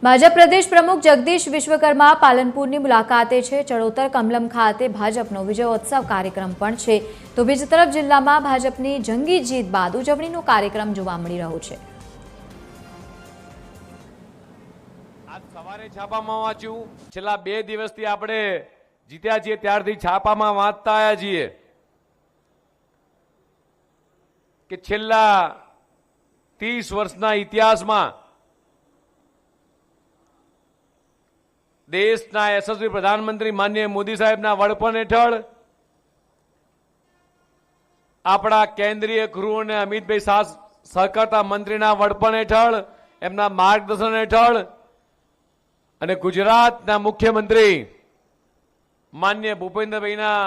ભાજપ પ્રદેશ પ્રમુખ જગદીશ વિશ્વકર્મા પાલનપુરની મુલાકાતે છે। ચડોતર કમલમ ખાતે ભાજપનો વિજયોત્સવ કાર્યક્રમ પણ છે। તો બીજી તરફ જિલ્લામાં ભાજપની જંગી જીત બાદ ઉજવણીનો કાર્યક્રમ જોવા મળી રહ્યો છે। આજ સવારે છાપામાં વાંચ્યું, છેલ્લા 2 દિવસથી આપણે જીત્યા છીએ ત્યારથી છાપામાં વાંચતા આવ્યા છીએ કે છેલ્લા 30 વર્ષના ઇતિહાસમાં દેશના યશસ્વી પ્રધાનમંત્રી માનનીય મોદી સાહેબના વડપણ હેઠળ આપણા કેન્દ્રીય ગૃહ અને અમિતભાઈ શાહ સહકારતા મંત્રીના વડપણ હેઠળ એમના માર્ગદર્શન હેઠળ અને ગુજરાતના મુખ્યમંત્રી માનનીય ભૂપેન્દ્રભાઈના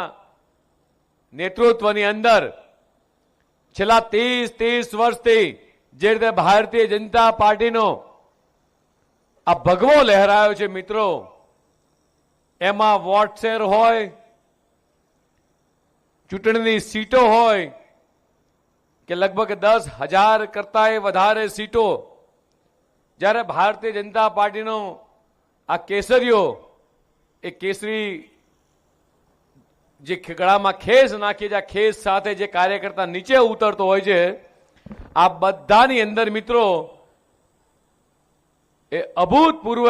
નેતૃત્વની અંદર છેલ્લા 30 વર્ષથી જે રીતે ભારતીય જનતા પાર્ટીનો આ ભગવો લહેરાયો છે મિત્રો, એમાં વોટ શેર હોય, ચૂંટણીની સીટો હોય કે લગભગ 10,000 કરતા વધારે સીટો, જ્યારે ભારતીય જનતા પાર્ટીનો આ કેસરીઓ એ કેસરી જે ગળામાં ખેસ નાખી છે, આ ખેસ સાથે જે કાર્યકર્તા નીચે ઉતરતો હોય છે, આ બધાની અંદર મિત્રો એ અભૂતપૂર્વ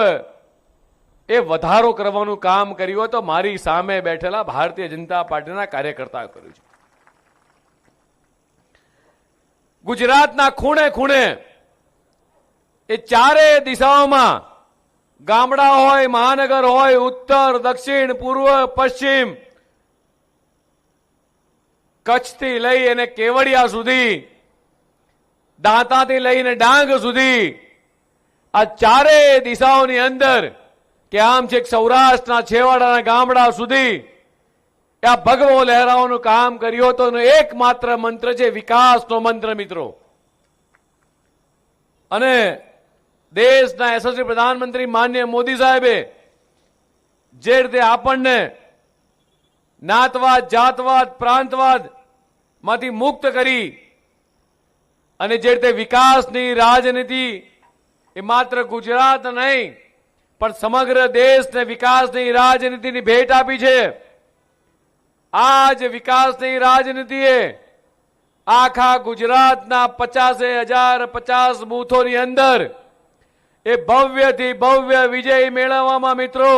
એ વધારો કરવાનું કામ કર્યું તો મારી સામે બેઠેલા ભારતીય જનતા પાર્ટીના કાર્યકર્તાઓ કર્યું છે। ગુજરાતના ખૂણે ખૂણે એ ચારે દિશાઓમાં ગામડા હોય, મહાનગર હોય, ઉત્તર, દક્ષિણ, પૂર્વ, પશ્ચિમ, કચ્છથી લઈ અને કેવડિયા સુધી, દાંતાથી લઈને ડાંગ સુધી, આ ચારે દિશાઓની અંદર કે આમ છે સૌરાષ્ટ્રના છેવાડાના ગામડા સુધી આ ભગવો લહેરાવાનું કામ કર્યું હતું। એકમાત્ર મંત્ર છે વિકાસનો મંત્ર મિત્રો। અને દેશના યશસ્વી પ્રધાનમંત્રી માનનીય મોદી સાહેબે જે રીતે આપણને નાતવાદ, જાતવાદ, પ્રાંતવાદ માંથી મુક્ત કરી અને જે રીતે વિકાસની રાજનીતિ એ માત્ર ગુજરાત નહીં પણ સમગ્ર દેશને વિકાસની રાજનીતિની ભેટ આપી છે। આજ વિકાસની રાજનીતિએ આખા ગુજરાતના 50,050 બૂથોની અંદર એ ભવ્યથી ભવ્ય વિજય મેળવવામાં મિત્રો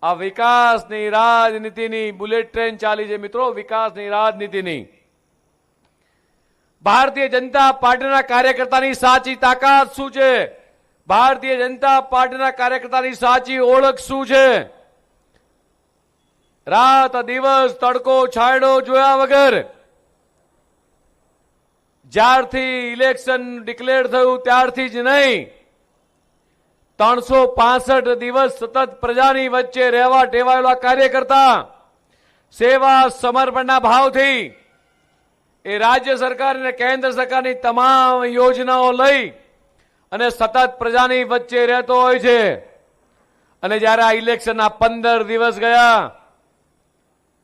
આ વિકાસની રાજનીતિની બુલેટ ટ્રેન ચાલી છે મિત્રો। વિકાસની રાજનીતિની ભારતીય જનતા પાર્ટીના કાર્યકર્તાની સાચી તાકાત શું છે, ભારતીય જનતા પાર્ટીના કાર્યકર્તાની સાચી ઓળખ શું છે? રાત દિવસ તડકો છાંયડો જોયા વગર જ્યારથી ઇલેક્શન ડિક્લેર થયું ત્યારથી જ નહીં, 365 દિવસ સતત પ્રજાની વચ્ચે રહેવા ટેવાયેલા કાર્યકર્તા સેવા સમર્પણના ભાવથી એ રાજ્ય સરકાર અને કેન્દ્ર સરકારની તમામ યોજનાઓ લઈ અને સતત પ્રજાની વચ્ચે રહેતો હોય છે। અને જ્યારે આ ઇલેક્શનના 15 દિવસ ગયા,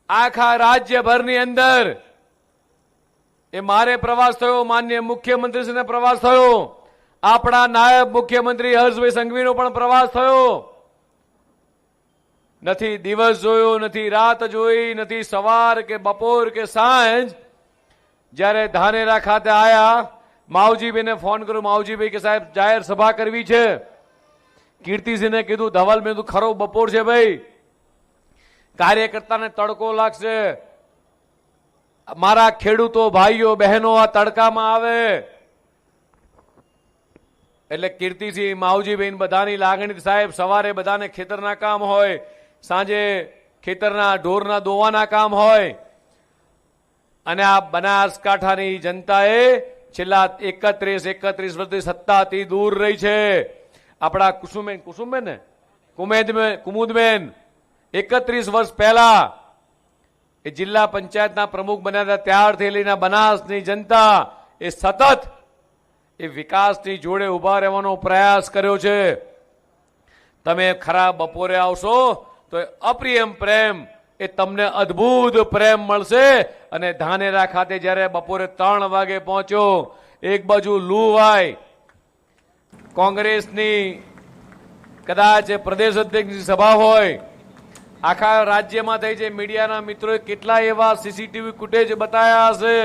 આખા રાજ્યભરની અંદર એ મારે પ્રવાસ થયો, માનનીય મુખ્યમંત્રીશ્રીનો પ્રવાસ થયો, આપણા નાયબ મુખ્યમંત્રી હર્ષભાઈ સંઘવીનો પણ પ્રવાસ થયો। નથી દિવસ જોયો, નથી રાત જોઈ, નથી સવાર કે બપોર કે સાંજ। જ્યારે ધાનેરા ખાતે આયા, માવજીભાઈને ફોન કર્યો, માવજીભાઈ કે સાહેબ જાહેર સભા કરવી છે। કીર્તિસિંહને કીધું, ધવલ મેં કીધું ખરો બપોર છે ભાઈ, કાર્યકર્તાને તડકો લાગશે, મારા ખેડૂતો ભાઈઓ બહેનો આ તડકામાં આવે એટલે કીર્તિસિંહ, માવજીભાઈ બધાની લાગણી, સાહેબ સવારે બધાને ખેતરના કામ હોય, સાંજે ખેતરના ઢોરના દોવાના કામ હોય, અને આ બનાસકાંઠાની જનતાએ છેલ્લા 31 વર્ષથી સત્તાથી દૂર રહી છે। આપણા કુસુમબેન ને કુમુદબેન 31 વર્ષ પહેલા એ જિલ્લા પંચાયતના પ્રમુખ બન્યા હતા, ત્યારથી લઈને બનાસની જનતા એ સતત એ વિકાસની જોડે ઉભા રહેવાનો પ્રયાસ કર્યો છે। તમે ખરા બપોરે આવશો તો અપ્રિયમ પ્રેમ એ તમને અદ્ભુત પ્રેમ મળશે। અને ધાનેરા ખાતે જ્યારે બપોરે 3 વાગે પહોંચ્યો, એક બાજુ લૂ વાય, કોંગ્રેસની કદાચ પ્રદેશ અધ્યક્ષની સભા હોય, આખા રાજ્યમાં થઈ છે, મીડિયાના મિત્રોએ કેટલા એવા સીસીટીવી ફૂટેજ બતાવ્યા હશે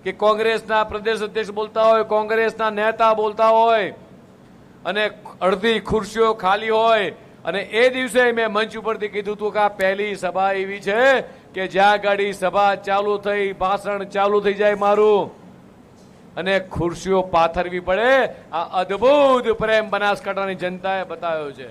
કે કોંગ્રેસના પ્રદેશ અધ્યક્ષ બોલતા હોય, કોંગ્રેસના નેતા બોલતા હોય અને અડધી ખુરશીઓ ખાલી હોય. અને એ દિવસે મેં મંચ ઉપરથી કીધું હતું કે આ પહેલી સભા એવી છે કે જ્યાં ગાડી સભા ચાલુ થઈ, ભાષણ ચાલુ થઈ જાય મારું અને ખુરશીઓ પાથરવી પડે. આ અદ્ભુત પ્રેમ બનાસકાંઠાની જનતાએ બતાવ્યો છે.